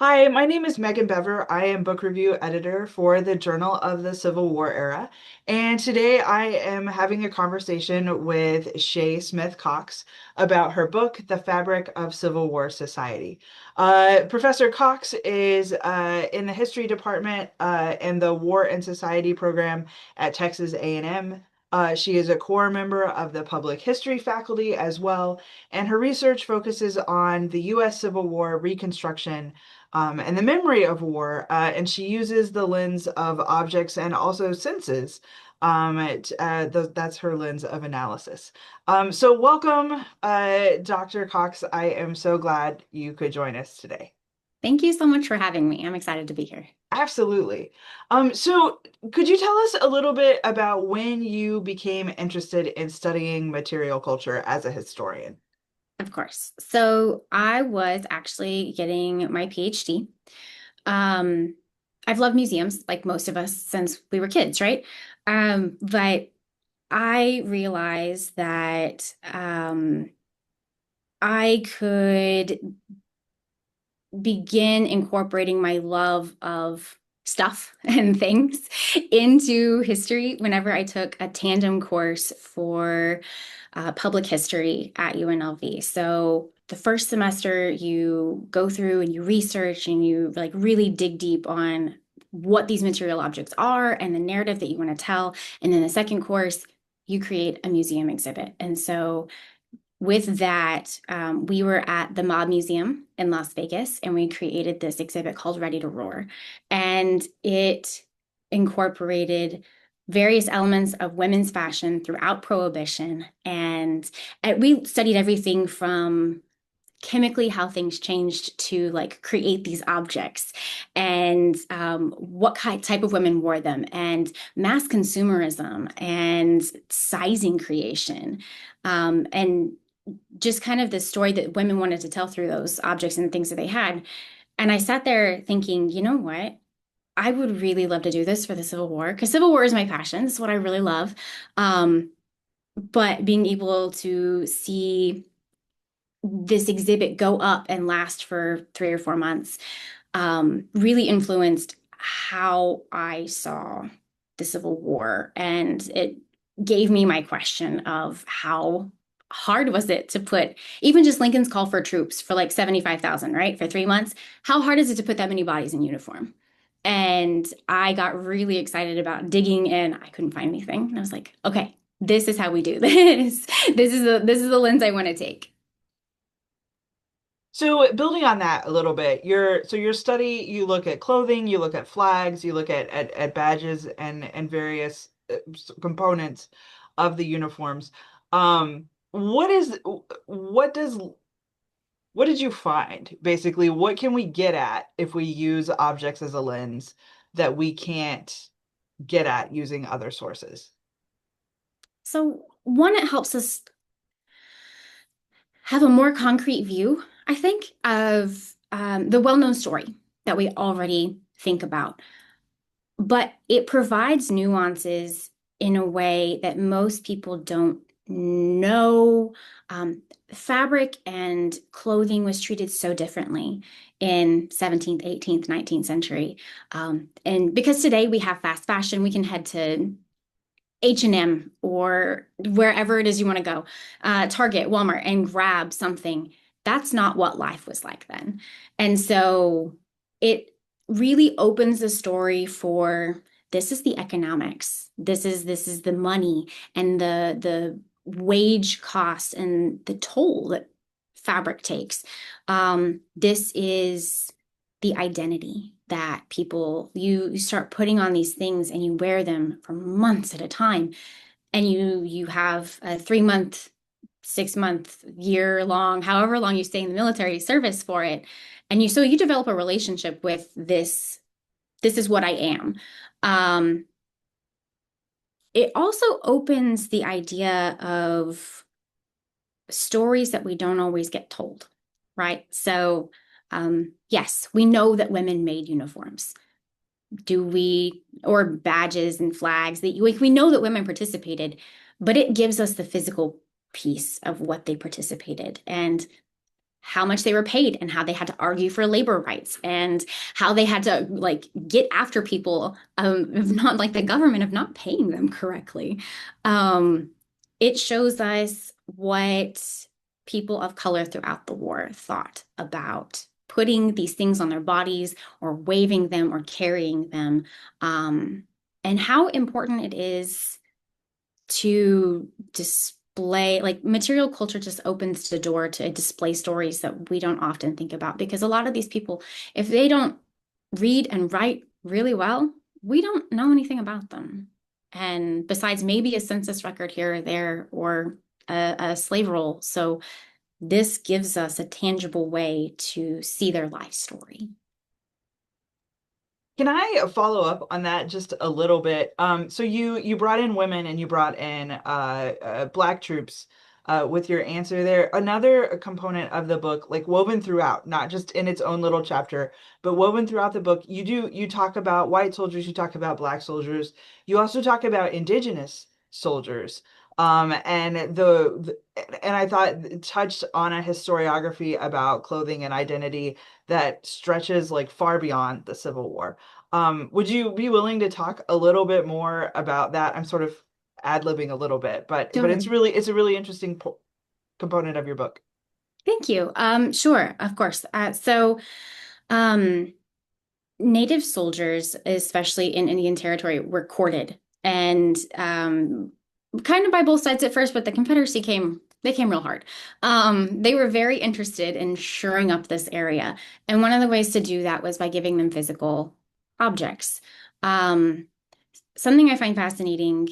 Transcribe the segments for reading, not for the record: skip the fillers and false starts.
Hi, my name is Megan Bever. I am book review editor for the Journal of the Civil War Era. And today I am having a conversation with Shae Smith Cox about her book, The Fabric of Civil War Society. Professor Cox is in the history department in the War and Society program at Texas A&M. She is a core member of the public history faculty as well, and her research focuses on the U.S. Civil War reconstruction and the memory of war. And she uses the lens of objects and also senses. That's her lens of analysis. So welcome, Dr. Cox. I am so glad you could join us today. Thank you so much for having me. I'm excited to be here. Absolutely. So could you tell us a little bit about when you became interested in studying material culture as a historian? Of course. So I was actually getting my PhD. Um, I've loved museums like most of us since we were kids, right? But I realized that I could begin incorporating my love of stuff and things into history whenever I took a tandem course for public history at UNLV. So the first semester you go through and you research and you like really dig deep on what these material objects are and the narrative that you want to tell. And then the second course, you create a museum exhibit. And so with that, we were at the Mob Museum in Las Vegas, and we created this exhibit called Ready to Roar. And it incorporated various elements of women's fashion throughout Prohibition. And we studied everything from chemically how things changed to like create these objects and what type of women wore them and mass consumerism and sizing creation and just kind of the story that women wanted to tell through those objects and things that they had. And I sat there thinking, you know what? I would really love to do this for the Civil War because Civil War is my passion. This is what I really love. Um, but being able to see this exhibit go up and last for 3 or 4 months really influenced how I saw the Civil War. And it gave me my question of how hard was it to put even just Lincoln's call for troops for like 75,000, right? For 3 months. How hard is it to put that many bodies in uniform? And I got really excited about digging in. I couldn't find anything. And I was like, okay, this is how we do this. This is the lens I want to take. So building on that a little bit, your study, you look at clothing, you look at flags, you look at badges and various components of the uniforms. What is what does what did you find? Basically, what can we get at if we use objects as a lens that we can't get at using other sources? So, one, it helps us have a more concrete view, I think, of the well-known story that we already think about. But it provides nuances in a way that most people don't know. Fabric and clothing was treated so differently in 17th, 18th, 19th century. And because today we have fast fashion, we can head to H&M or wherever it is you want to go, Target, Walmart, and grab something. That's not what life was like then. And so it really opens the story for this is the economics. This is the money and the wage costs and the toll that fabric takes. This is the identity that people you start putting on these things and you wear them for months at a time and you have a 3 month 6 month year long however long you stay in the military service for it and you develop a relationship with this is what I am. um it also opens the idea of stories that we don't always get told, right? So yes, we know that women made uniforms. Do we, or badges and flags that we know that women participated, but it gives us the physical piece of what they participated. And how much they were paid and how they had to argue for labor rights and how they had to like get after people of not like the government of not paying them correctly. Um, it shows us what people of color throughout the war thought about putting these things on their bodies or waving them or carrying them, and how important it is to display, like material culture just opens the door to display stories that we don't often think about because a lot of these people, if they don't read and write really well, we don't know anything about them. And besides maybe a census record here or there or a slave roll. So this gives us a tangible way to see their life story. Can I follow up on that just a little bit? So you brought in women and you brought in Black troops with your answer there. Another component of the book, like woven throughout, not just in its own little chapter, but woven throughout the book, you talk about white soldiers, you talk about Black soldiers, you also talk about indigenous soldiers. And I thought it touched on a historiography about clothing and identity that stretches like far beyond the Civil War. Would you be willing to talk a little bit more about that? I'm sort of ad-libbing a little bit, but Totally. it's a really interesting po component of your book. Thank you. Sure, of course. Um, Native soldiers, especially in Indian Territory, were courted and kind of by both sides at first, but the Confederacy they came real hard. They were very interested in shoring up this area. And one of the ways to do that was by giving them physical objects. Um, Something I find fascinating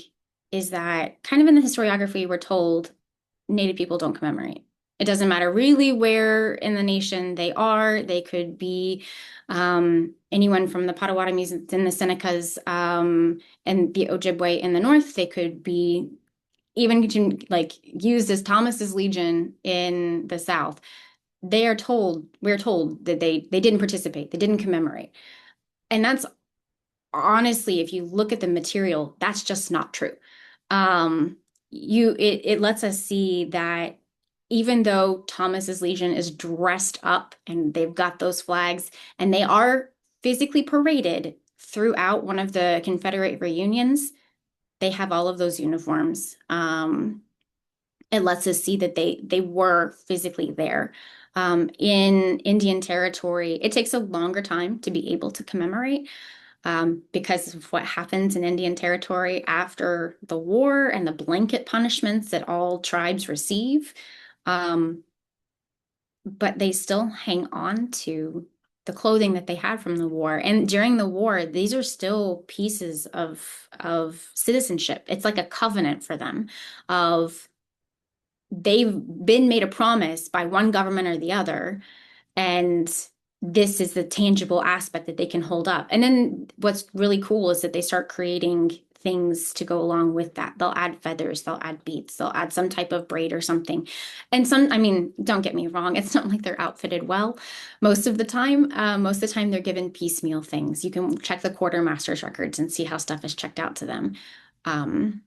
is that kind of in the historiography, we're told Native people don't commemorate. It doesn't matter really where in the nation they are. They could be anyone from the Potawatomis and the Senecas and the Ojibwe in the north. They could be even like used as Thomas's Legion in the south. We're told that they didn't participate. They didn't commemorate. And that's honestly, if you look at the material, that's just not true. Um, it lets us see that even though Thomas's Legion is dressed up and they've got those flags and they are physically paraded throughout one of the Confederate reunions, they have all of those uniforms. It lets us see that they were physically there. In Indian Territory, it takes a longer time to be able to commemorate because of what happens in Indian Territory after the war and the blanket punishments that all tribes receive. Um, but they still hang on to the clothing that they had from the war. And during the war, these are still pieces of citizenship. It's like a covenant for them of they've been made a promise by one government or the other, and this is the tangible aspect that they can hold up. And then what's really cool is that they start creating things to go along with that. They'll add feathers, they'll add beads, they'll add some type of braid or something. And I mean, don't get me wrong, it's not like they're outfitted well most of the time. Most of the time, they're given piecemeal things. You can check the quartermaster's records and see how stuff is checked out to them. Um,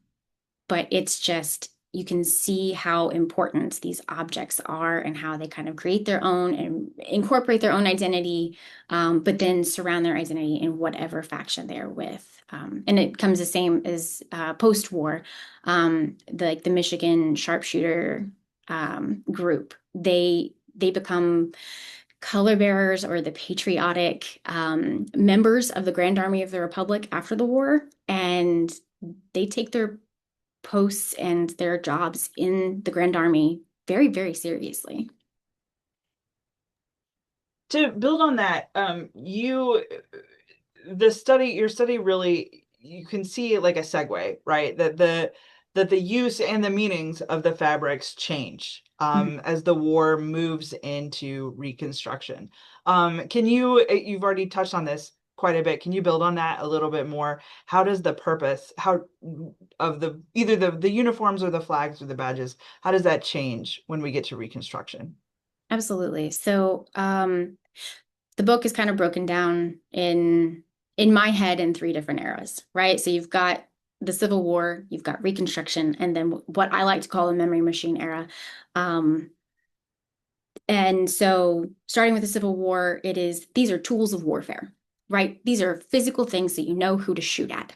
but it's just you can see how important these objects are and how they kind of create their own and incorporate their own identity, but then surround their identity in whatever faction they're with. And it comes the same as post-war, like the Michigan sharpshooter group. They become color bearers or the patriotic members of the Grand Army of the Republic after the war, and they take their posts and their jobs in the Grand Army very, very seriously. To build on that, your study really, you can see like a segue, right? That the use and the meanings of the fabrics change Mhm. as the war moves into Reconstruction. You've already touched on this quite a bit. Can you build on that a little bit more? How does the purpose, how of the either the uniforms or the flags or the badges, how does that change when we get to Reconstruction? Absolutely. So, the book is kind of broken down in my head in three different eras, right? So you've got the Civil War, you've got Reconstruction, and then what I like to call the memory machine era. Um, And so, starting with the Civil War, these are tools of warfare, right? These are physical things that you know who to shoot at,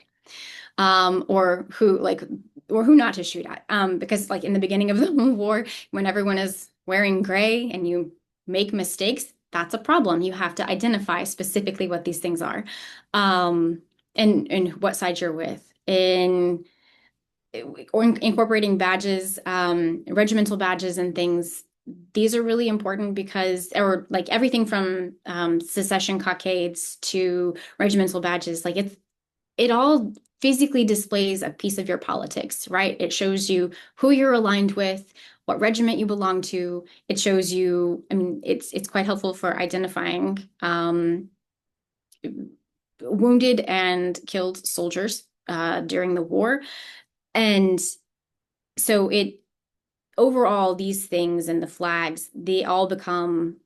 or who not to shoot at. Because like in the beginning of the war, when everyone is wearing gray and you make mistakes, that's a problem. You have to identify specifically what these things are, um, and what side you're with. Or incorporating badges, regimental badges and things. These are really important because, or like everything from secession cockades to regimental badges, like it all physically displays a piece of your politics, right? It shows you who you're aligned with, what regiment you belong to. It shows you, I mean, it's quite helpful for identifying wounded and killed soldiers during the war. And so it overall, these things and the flags, they all become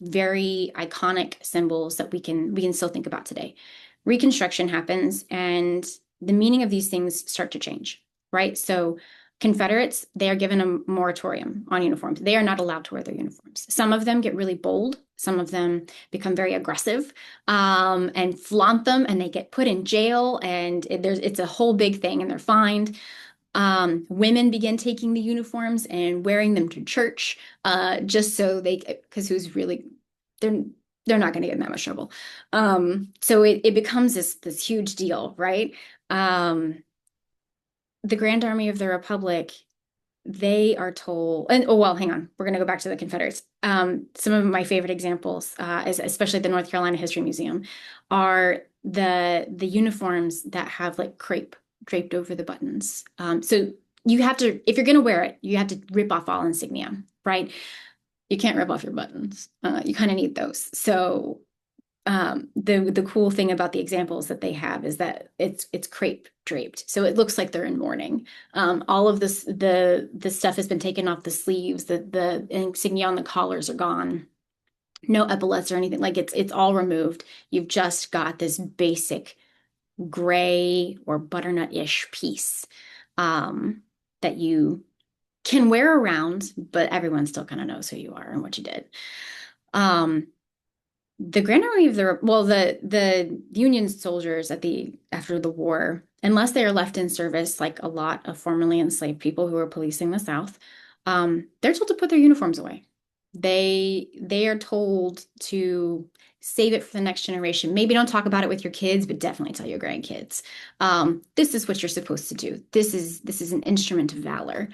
very iconic symbols that we can still think about today. Reconstruction happens, and the meaning of these things start to change, right? So Confederates, they are given a moratorium on uniforms. They are not allowed to wear their uniforms. Some of them get really bold. Some of them become very aggressive, and flaunt them, and they get put in jail, and it's a whole big thing, and they're fined. Women begin taking the uniforms and wearing them to church, just so because they're they're not going to get in that much trouble. So it becomes this huge deal, right? Um, the Grand Army of the Republic, they are told, and oh well, hang on, we're going to go back to the Confederates. Some of my favorite examples, is especially the North Carolina History Museum, are the uniforms that have like crepe draped over the buttons. So you have to, if you're going to wear it, you have to rip off all insignia, right? You can't rip off your buttons. You kind of need those. So the cool thing about the examples that they have is that it's crepe draped, so it looks like they're in mourning. All of this the stuff has been taken off the sleeves. The insignia on the collars are gone. No epaulets or anything. Like it's all removed. You've just got this basic gray or butternut-ish piece, that you can wear around, but everyone still kind of knows who you are and what you did. Um, the Grand Army of the Union soldiers after the war, unless they are left in service, like a lot of formerly enslaved people who are policing the South, they're told to put their uniforms away. They are told to save it for the next generation. Maybe don't talk about it with your kids, but definitely tell your grandkids. This is what you're supposed to do. This is an instrument of valor.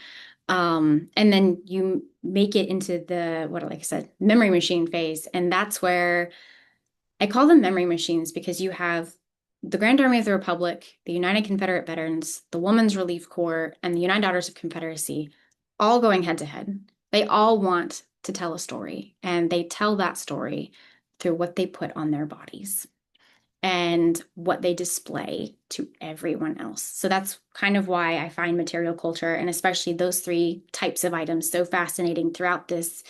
And then you make it into like I said, memory machine phase. And that's where I call them memory machines, because you have the Grand Army of the Republic, the United Confederate Veterans, the Women's Relief Corps, and the United Daughters of Confederacy all going head to head. They all want to tell a story, and they tell that story through what they put on their bodies and what they display to everyone else. So that's kind of why I find material culture, and especially those three types of items, so fascinating throughout this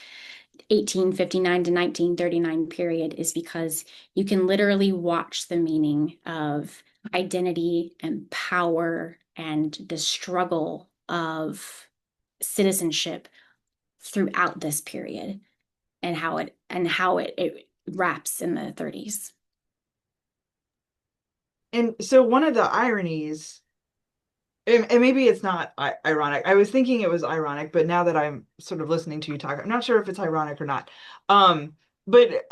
1859 to 1939 period, is because you can literally watch the meaning of identity and power and the struggle of citizenship throughout this period, and how it wraps in the 30s. And so one of the ironies, and maybe it's not ironic. I was thinking it was ironic, but now that I'm sort of listening to you talk, I'm not sure if it's ironic or not. Um, but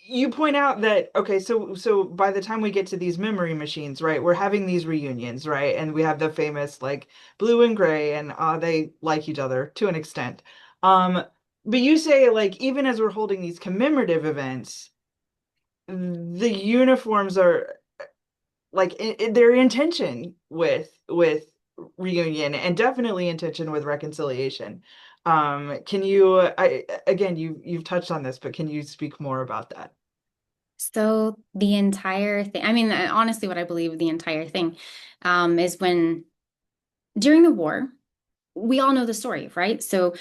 you point out that, okay, so by the time we get to these memory machines, right, we're having these reunions, right, and we have the famous like blue and gray, and they like each other to an extent. Um, but you say like even as we're holding these commemorative events, the uniforms are like their intention with reunion, and definitely intention with reconciliation. Can you, again, you've touched on this, but can you speak more about that? So the entire thing, I mean, honestly, what I believe the entire thing, is when during the war, we all know the story, right? So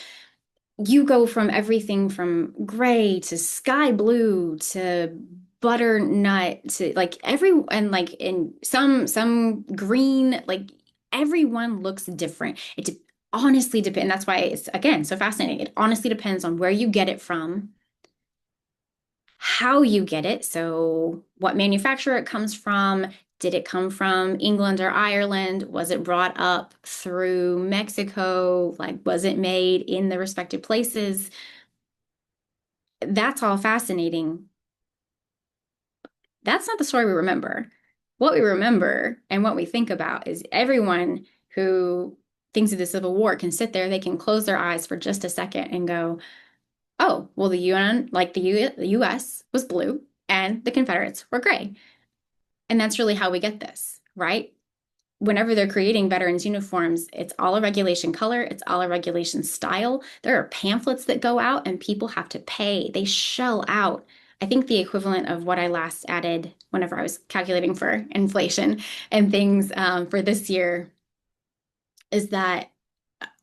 you go from everything from gray to sky blue to butternut to like and like in some green, like everyone looks different. It's honestly depends. That's why it's, again, so fascinating. It honestly depends on where you get it from, how you get it. So, what manufacturer it comes from. Did it come from England or Ireland? Was it brought up through Mexico? Like, was it made in the respective places? That's all fascinating. That's not the story we remember. What we remember and what we think about is everyone who thinks of the Civil War can sit there, they can close their eyes for just a second and go, oh, well, the UN, like the US was blue and the Confederates were gray. And that's really how we get this, right? Whenever they're creating veterans uniforms, it's all a regulation color, it's all a regulation style. There are pamphlets that go out and people have to pay. They shell out. I think the equivalent of what I last added whenever I was calculating for inflation and things for this year is that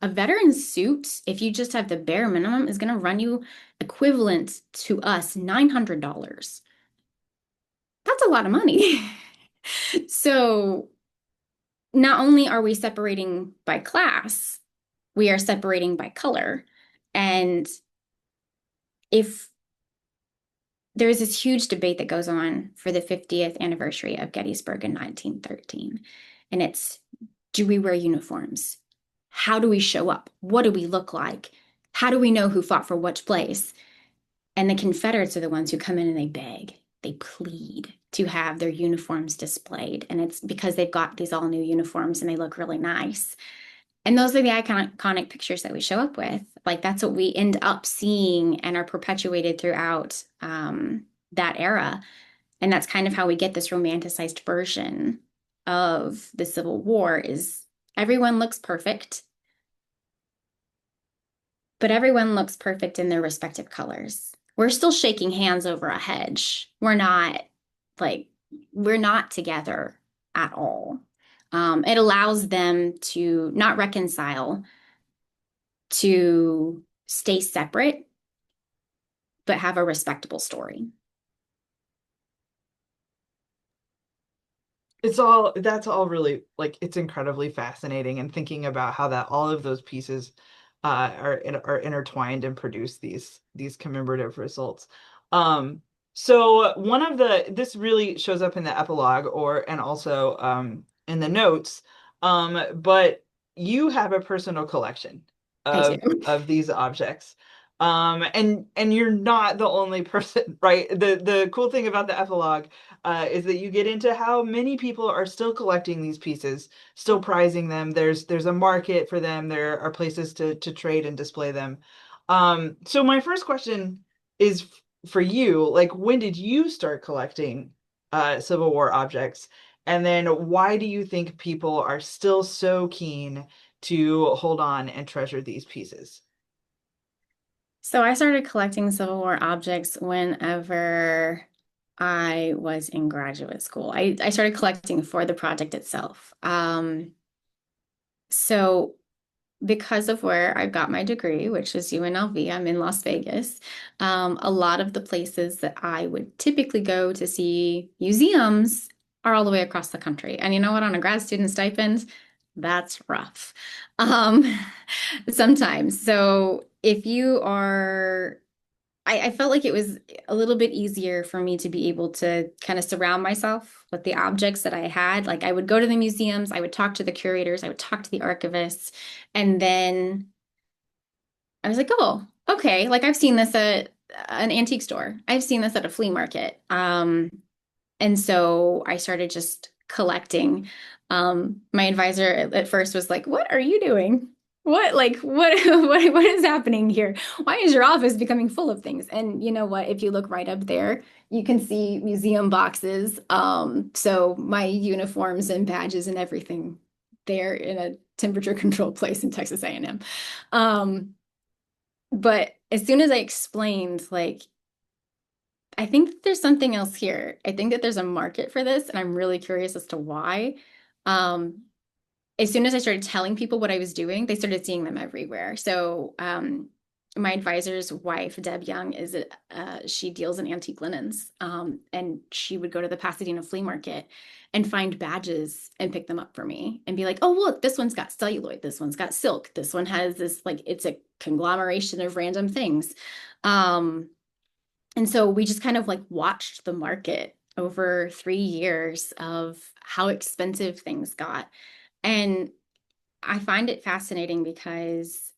a veteran suit, if you just have the bare minimum, is going to run you equivalent to us $900. That's a lot of money. So not only are we separating by class, we are separating by color. And if there's this huge debate that goes on for the 50th anniversary of Gettysburg in 1913, and it's, do we wear uniforms? How do we show up? What do we look like? How do we know who fought for which place? And the Confederates are the ones who come in and they beg, they plead to have their uniforms displayed. And it's because they've got these all new uniforms and they look really nice. And those are the iconic pictures that we show up with. Like that's what we end up seeing and are perpetuated throughout that era. And that's kind of how we get this romanticized version of the Civil War is everyone looks perfect, but everyone looks perfect in their respective colors. We're still shaking hands over a hedge. Like, we're not together at all. It allows them to not reconcile, to stay separate, but have a respectable story. That's all really like it's incredibly fascinating and thinking about how that all of those pieces are intertwined and produce these commemorative results. So one of the this really shows up in the epilogue or and also in the notes. But you have a personal collection I do. of these objects. And you're not the only person, right? The cool thing about the epilogue is that you get into how many people are still collecting these pieces, still prizing them. There's a market for them. There are places to trade and display them. So my first question is for you, like when did you start collecting Civil War objects? And then why do you think people are still so keen to hold on and treasure these pieces? So I started collecting Civil War objects whenever I was in graduate school. I started collecting for the project itself. So because of where I got my degree, which is UNLV, I'm in Las Vegas. A lot of the places that I would typically go to see museums are all the way across the country. And you know what? On a grad student stipend, that's rough. Um, sometimes. So if you are I felt like it was a little bit easier for me to be able to kind of surround myself with the objects that I had. Like I would go to the museums, I would talk to the curators, I would talk to the archivists, and then I was like, oh, okay. Like I've seen this at an antique store. I've seen this at a flea market. And so I started just collecting. My advisor at first was like, "What are you doing? What is happening here? Why is your office becoming full of things?" And you know what? If you look right up there, you can see museum boxes. So my uniforms and badges and everything there in a temperature controlled place in Texas A&M. Um, but as soon as I explained, like, I think that there's something else here. I think that there's a market for this, and I'm really curious as to why. Um, as soon as I started telling people what I was doing, they started seeing them everywhere. So my advisor's wife, Deb Young, she deals in antique linens. And she would go to the Pasadena flea market and find badges and pick them up for me and be like, oh, look, this one's got celluloid, this one's got silk, this one has this, like, it's a conglomeration of random things. Um, and so we just kind of like watched the market over 3 years of how expensive things got. And I find it fascinating because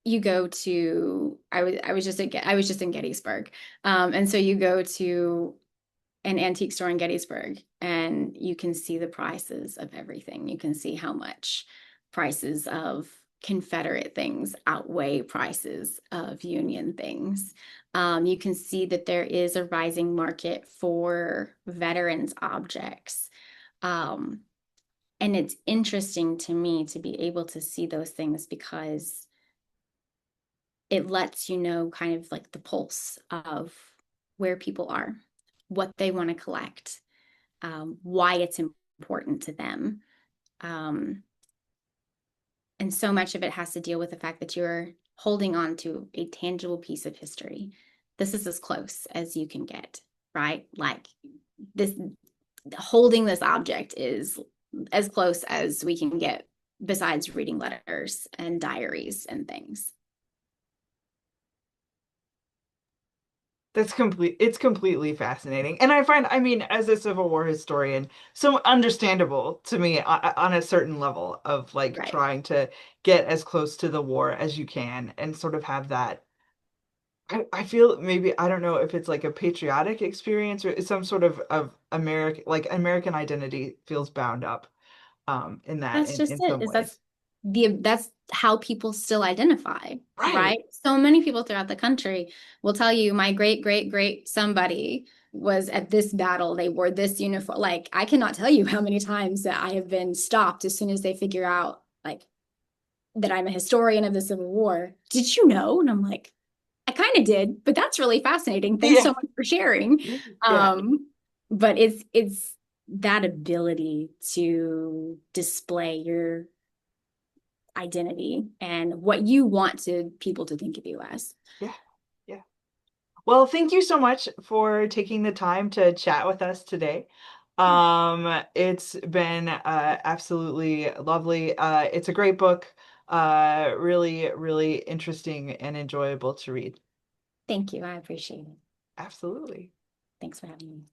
you go to I was just in Gettysburg. And so you go to an antique store in Gettysburg and you can see the prices of everything. You can see how much prices of Confederate things outweigh prices of Union things. You can see that there is a rising market for veterans objects. Um, and it's interesting to me to be able to see those things because it lets you know kind of like the pulse of where people are, what they want to collect, why it's important to them. Um, and so much of it has to deal with the fact that you're holding on to a tangible piece of history. This is as close as you can get, right? Like this, holding this object is as close as we can get besides reading letters and diaries and things. It's completely fascinating. And I find, I mean, as a Civil War historian, so understandable to me on a certain level of like Right. trying to get as close to the war as you can and sort of have that. I feel maybe I don't know if it's like a patriotic experience or it's some sort of American like American identity feels bound up in that That's just in it. some Is ways. that's how people still identify, Right. right? So many people throughout the country will tell you my great great great somebody was at this battle. They wore this uniform. Like I cannot tell you how many times that I have been stopped as soon as they figure out like that I'm a historian of the Civil War. Did you know? And I'm like, I kind of did, but that's really fascinating. Thanks Yeah. so much for sharing. Yeah. But it's that ability to display your identity and what you want to people to think of you as. Yeah. Yeah. Well, thank you so much for taking the time to chat with us today. It's been absolutely lovely. It's a great book. Really, really interesting and enjoyable to read. Thank you. I appreciate it. Absolutely. Thanks for having me.